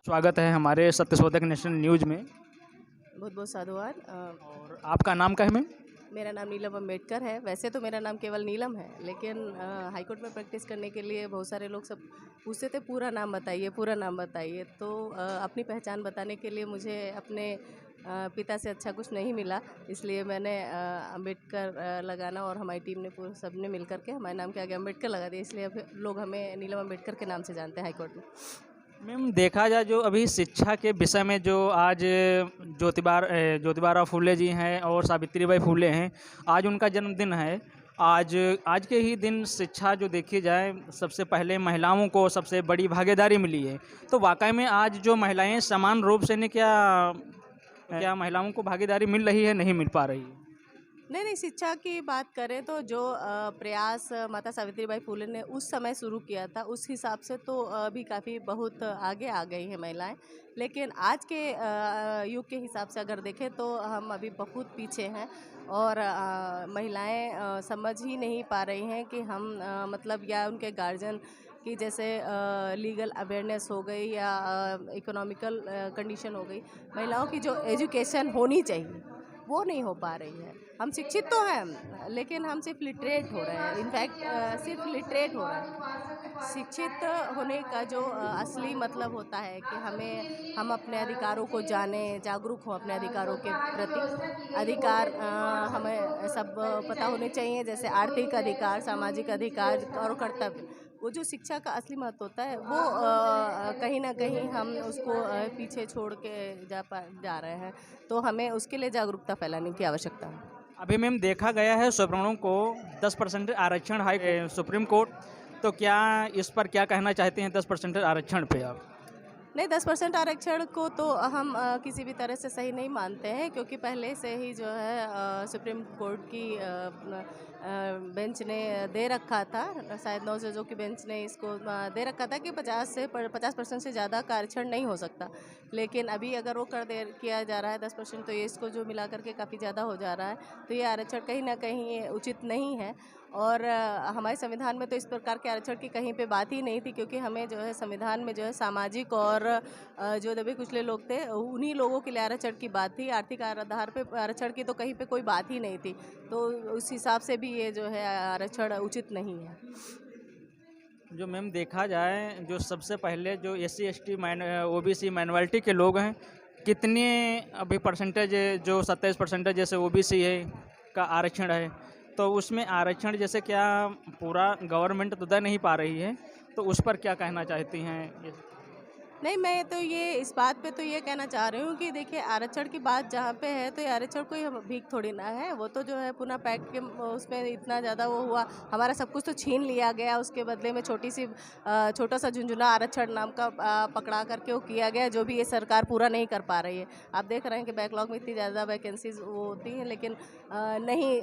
स्वागत है हमारे सत्यशोधक नेशनल न्यूज़ में। बहुत बहुत साधुवाद। और आपका नाम क्या है मैम? मेरा नाम नीलम अम्बेडकर है। वैसे तो मेरा नाम केवल नीलम है, लेकिन हाईकोर्ट में प्रैक्टिस करने के लिए बहुत सारे लोग सब पूछते थे पूरा नाम बताइए, पूरा नाम बताइए। तो अपनी पहचान बताने के लिए मुझे अपने पिता से अच्छा कुछ नहीं मिला, इसलिए मैंने अम्बेडकर लगाना, और हमारी टीम ने पूरे सब ने मिल करके हमारे नाम के आगे अम्बेडकर लगा दिया, इसलिए अब लोग हमें नीलम अम्बेडकर के नाम से जानते हैं हाईकोर्ट में। मैम देखा जाए जो अभी शिक्षा के विषय में जो आज ज्योतिबा फूले जी हैं और सावित्रीबाई फूले हैं, आज उनका जन्मदिन है। आज आज के ही दिन शिक्षा जो देखी जाए सबसे पहले महिलाओं को सबसे बड़ी भागीदारी मिली है। तो वाकई में आज जो महिलाएं समान रूप से ने क्या क्या महिलाओं को भागीदारी मिल रही है, नहीं मिल पा रही है? नहीं, शिक्षा की बात करें तो जो प्रयास माता सावित्रीबाई फुले ने उस समय शुरू किया था, उस हिसाब से तो अभी काफ़ी बहुत आगे आ गई हैं महिलाएं। लेकिन आज के युग के हिसाब से अगर देखें तो हम अभी बहुत पीछे हैं, और महिलाएं समझ ही नहीं पा रही हैं कि हम मतलब, या उनके गार्जियन की जैसे लीगल अवेयरनेस हो गई, या इकोनॉमिकल कंडीशन हो गई। महिलाओं की जो एजुकेशन होनी चाहिए वो नहीं हो पा रही है। हम शिक्षित तो हैं, लेकिन हम सिर्फ लिटरेट हो रहे हैं। इनफैक्ट सिर्फ लिटरेट हो रहे हैं। शिक्षित होने का जो असली मतलब होता है कि हम अपने अधिकारों को जानें, जागरूक हों अपने अधिकारों के प्रति। अधिकार हमें सब पता होने चाहिए, जैसे आर्थिक अधिकार, सामाजिक अधिकार और कर्तव्य। वो जो शिक्षा का असली महत्व होता है वो कहीं ना कहीं हम उसको पीछे छोड़ के जा रहे हैं। तो हमें उसके लिए जागरूकता फैलाने की आवश्यकता है। अभी मैम देखा गया है सुप्रीमों को 10% आरक्षण सुप्रीम कोर्ट। तो क्या इस पर क्या कहना चाहते हैं 10% आरक्षण पे आप? नहीं, 10% आरक्षण को तो हम किसी भी तरह से सही नहीं मानते हैं, क्योंकि पहले से ही जो है सुप्रीम कोर्ट की बेंच ने दे रखा था, शायद 9 जजों की बेंच ने इसको दे रखा था कि 50% से ज़्यादा का आरक्षण नहीं हो सकता। लेकिन अभी अगर वो किया जा रहा है 10%, तो ये इसको जो मिला करके काफ़ी ज़्यादा हो जा रहा है। तो ये आरक्षण कहीं ना कहीं उचित नहीं है, और हमारे संविधान में तो इस प्रकार के आरक्षण की कहीं पे बात ही नहीं थी, क्योंकि हमें जो है संविधान में जो है सामाजिक और जो दबे कुचले लोग थे उन्हीं लोगों के लिए आरक्षण की बात थी। आर्थिक आधार पे आरक्षण की तो कहीं पे कोई बात ही नहीं थी। तो उस हिसाब से भी ये जो है आरक्षण उचित नहीं है। जो मैम देखा जाए जो सबसे पहले जो SC ST OBC माइनॉरिटी के लोग हैं, कितने अभी परसेंटेज जो 27% जैसे OBC है का आरक्षण है, तो उसमें आरक्षण जैसे क्या पूरा गवर्नमेंट तो दे नहीं पा रही है, तो उस पर क्या कहना चाहती हैं? नहीं, मैं तो ये इस बात पे तो ये कहना चाह रही हूँ कि देखिए, आरक्षण की बात जहाँ पे है, तो ये आरक्षण कोई भीख थोड़ी ना है। वो तो जो है पुनः पैक्ट के उसमें इतना ज़्यादा वो हुआ, हमारा सब कुछ तो छीन लिया गया। उसके बदले में छोटा सा झुंझुना आरक्षण नाम का पकड़ा करके वो किया गया, जो भी ये सरकार पूरा नहीं कर पा रही है। आप देख रहे हैं कि बैकलॉग में इतनी ज़्यादा वैकेंसीज वो होती हैं, लेकिन नहीं,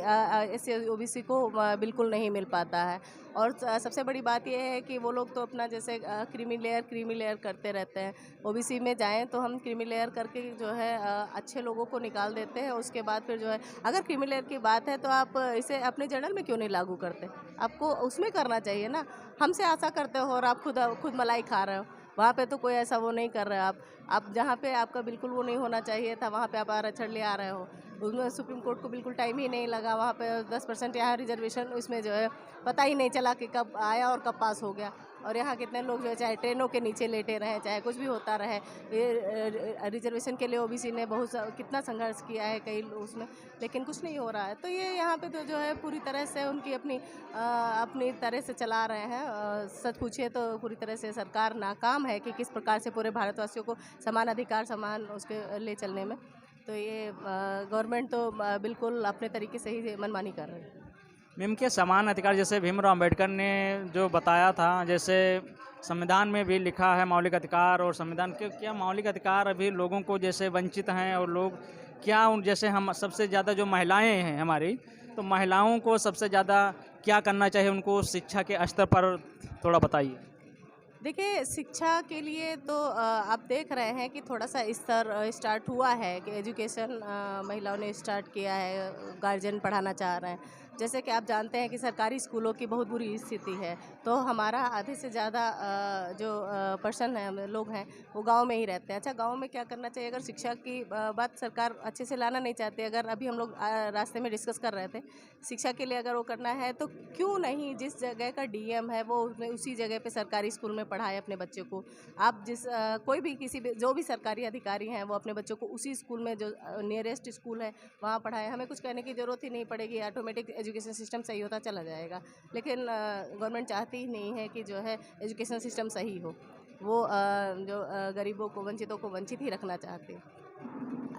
SC OBC को बिल्कुल नहीं मिल पाता है। और सबसे बड़ी बात यह है कि वो लोग तो अपना जैसे क्रीमी लेयर करते रहते हैं। OBC में जाएं तो हम क्रीमी लेयर करके जो है अच्छे लोगों को निकाल देते हैं। उसके बाद फिर जो है, अगर क्रीमी लेयर की बात है तो आप इसे अपने जनरल में क्यों नहीं लागू करते? आपको उसमें करना चाहिए ना। हमसे आशा करते हो और आप खुद मलाई खा रहे हो। वहाँ पे तो कोई ऐसा वो नहीं कर रहे हो। आप जहाँ पे आपका बिल्कुल वो नहीं होना चाहिए था, वहाँ पे आप आरक्षण ले आ रहे हो। उसमें सुप्रीम कोर्ट को बिल्कुल टाइम ही नहीं लगा। वहाँ पे 10% यहाँ रिजर्वेशन, उसमें जो है पता ही नहीं चला कि कब आया और कब पास हो गया। और यहाँ कितने लोग जो है चाहे ट्रेनों के नीचे लेटे रहे, चाहे कुछ भी होता रहे, ये रिजर्वेशन के लिए OBC ने कितना संघर्ष किया है कई उसमें, लेकिन कुछ नहीं हो रहा है। तो ये यहाँ पे तो जो है पूरी तरह से उनकी अपनी तरह से चला रहे हैं। सच पूछिए तो पूरी तरह से सरकार नाकाम है कि किस प्रकार से पूरे भारतवासियों को समान अधिकार, समान उसके ले चलने में। तो ये गवर्नमेंट तो बिल्कुल अपने तरीके से ही मनमानी कर रही है। मैम के समान अधिकार जैसे भीमराव अंबेडकर ने जो बताया था, जैसे संविधान में भी लिखा है मौलिक अधिकार, और संविधान के क्या मौलिक अधिकार अभी लोगों को जैसे वंचित हैं, और लोग क्या जैसे हम सबसे ज़्यादा जो महिलाएं हैं हमारी, तो महिलाओं को सबसे ज़्यादा क्या करना चाहिए, उनको शिक्षा के स्तर पर थोड़ा बताइए। देखिए, शिक्षा के लिए तो आप देख रहे हैं कि थोड़ा सा स्तर स्टार्ट हुआ है कि एजुकेशन महिलाओं ने स्टार्ट किया है, गार्जियन पढ़ाना चाह रहे हैं। जैसे कि आप जानते हैं कि सरकारी स्कूलों की बहुत बुरी स्थिति है, तो हमारा आधे से ज़्यादा जो पर्सन है लोग हैं वो गांव में ही रहते हैं। अच्छा, गांव में क्या करना चाहिए? अगर शिक्षा की बात सरकार अच्छे से लाना नहीं चाहती, अगर अभी हम लोग रास्ते में डिस्कस कर रहे थे, शिक्षा के लिए अगर वो करना है तो क्यों नहीं जिस जगह का डीएम है वो उसी जगह पे सरकारी स्कूल में पढ़ाए अपने बच्चों को। आप कोई भी किसी भी जो भी सरकारी अधिकारी हैं वो अपने बच्चों को उसी स्कूल में जो नियरेस्ट स्कूल है वहाँ पढ़ाए। हमें कुछ कहने की ज़रूरत ही नहीं पड़ेगी, ऑटोमेटिक एजुकेशन सिस्टम सही होता चला जाएगा। लेकिन गवर्नमेंट चाहती ही नहीं है कि जो है एजुकेशन सिस्टम सही हो। वो जो गरीबों को, वंचितों को वंचित ही रखना चाहती है।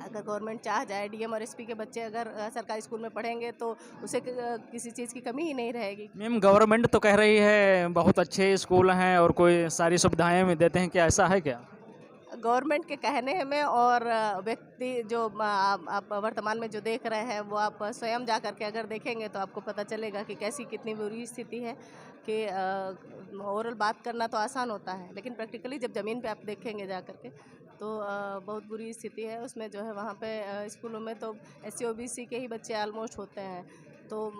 अगर गवर्नमेंट चाह जाए, डीएम और एसपी के बच्चे अगर सरकारी स्कूल में पढ़ेंगे तो उसे किसी चीज़ की कमी ही नहीं रहेगी। मैम, गवर्नमेंट तो कह रही है बहुत अच्छे स्कूल हैं और कोई सारी सुविधाएं भी देते हैं, क्या ऐसा है क्या? गवर्नमेंट के कहने में और व्यक्ति जो आप वर्तमान में जो देख रहे हैं वो आप स्वयं जा कर के अगर देखेंगे तो आपको पता चलेगा कि कैसी कितनी बुरी स्थिति है। कि ओरल बात करना तो आसान होता है, लेकिन प्रैक्टिकली जब ज़मीन पे आप देखेंगे जा कर के तो बहुत बुरी स्थिति है उसमें। जो है वहाँ पे स्कूलों में तो SC OBC के ही बच्चे ऑलमोस्ट होते हैं, तो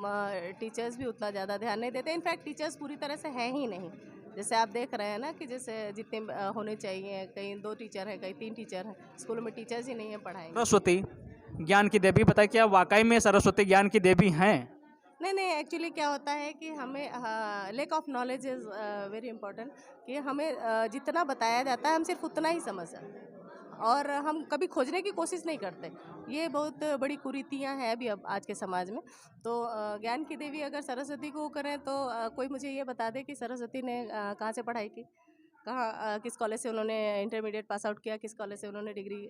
टीचर्स भी उतना ज़्यादा ध्यान नहीं देते। इनफैक्ट टीचर्स पूरी तरह से हैं ही नहीं। जैसे आप देख रहे हैं ना कि जैसे जितने होने चाहिए, कहीं 2 टीचर हैं, कहीं 3 टीचर हैं, स्कूलों में टीचर्स ही नहीं है पढ़ाएंगे। सरस्वती ज्ञान की देवी बताइए, क्या वाकई में सरस्वती ज्ञान की देवी हैं? नहीं, एक्चुअली क्या होता है कि हमें lake of knowledge is very important. कि हमें जितना बताया जाता है हम सिर्फ उतना ही समझ सकते हैं और हम कभी खोजने की कोशिश नहीं करते। ये बहुत बड़ी कुरीतियाँ हैं अभी अब आज के समाज में। तो ज्ञान की देवी अगर सरस्वती को करें तो कोई मुझे ये बता दे कि सरस्वती ने कहाँ से पढ़ाई की, कहाँ किस कॉलेज से उन्होंने इंटरमीडिएट पास आउट किया, किस कॉलेज से उन्होंने डिग्री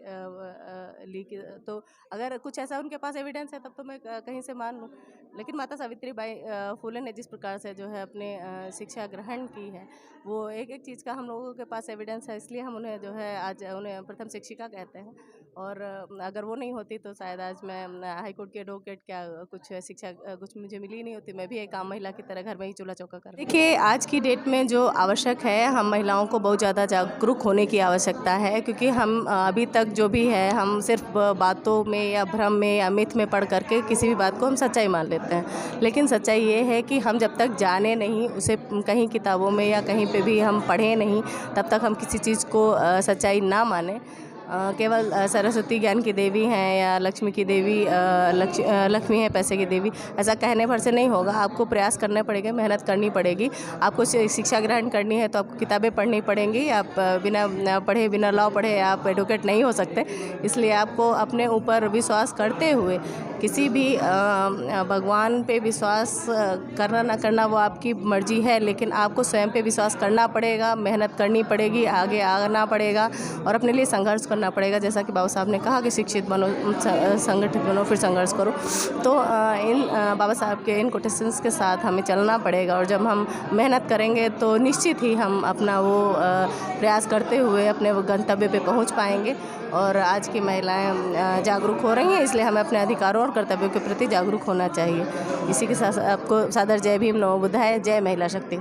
ली की। तो अगर कुछ ऐसा उनके पास एविडेंस है तब तो मैं कहीं से मान लूँ। लेकिन माता सावित्रीबाई फुले ने जिस प्रकार से जो है अपने शिक्षा ग्रहण की है, वो एक एक चीज़ का हम लोगों के पास एविडेंस है, इसलिए हम उन्हें जो है आज उन्हें प्रथम शिक्षिका कहते हैं। और अगर वो नहीं होती तो शायद आज मैं हाई कोर्ट की एडवोकेट क्या कुछ शिक्षा कुछ मुझे मिली नहीं होती। मैं भी एक आम महिला की तरह घर में ही चूल्हा चौका कर। देखिए, आज की डेट में जो आवश्यक है, हम महिलाओं को बहुत ज़्यादा जागरूक होने की आवश्यकता है। क्योंकि हम अभी तक जो भी है हम सिर्फ बातों में या भ्रम में या मिथ में पढ़ करके किसी भी बात को हम सच्चाई मान लेते हैं। लेकिन सच्चाई ये है कि हम जब तक जाने नहीं, उसे कहीं किताबों में या कहीं पे भी हम पढ़े नहीं, तब तक हम किसी चीज़ को सच्चाई ना माने। केवल सरस्वती ज्ञान की देवी हैं या लक्ष्मी की देवी लक्ष्मी है पैसे की देवी, ऐसा कहने भर से नहीं होगा। आपको प्रयास करने पड़ेंगे, मेहनत करनी पड़ेगी। आपको शिक्षा ग्रहण करनी है तो आपको किताबें पढ़नी पड़ेंगी। आप बिना पढ़े, बिना लॉ पढ़े आप एडवोकेट नहीं हो सकते। इसलिए आपको अपने ऊपर विश्वास करते हुए किसी भी भगवान पे विश्वास करना ना करना वो आपकी मर्जी है, लेकिन आपको स्वयं पे विश्वास करना पड़ेगा, मेहनत करनी पड़ेगी, आगे आना पड़ेगा और अपने लिए संघर्ष करना पड़ेगा। जैसा कि बाबा साहब ने कहा कि शिक्षित बनो, संगठित बनो, फिर संघर्ष करो। तो इन बाबा साहब के इन कोटेशंस के साथ हमें चलना पड़ेगा और जब हम मेहनत करेंगे तो निश्चित ही हम अपना वो प्रयास करते हुए अपने वो गंतव्य पे पहुंच पाएंगे। और आज की महिलाएं जागरूक हो रही हैं, इसलिए हमें अपने अधिकारों और कर्तव्यों के प्रति जागरूक होना चाहिए। इसी के साथ आपको सादर जय भीम, नमो बुद्धाय, जय महिला शक्ति।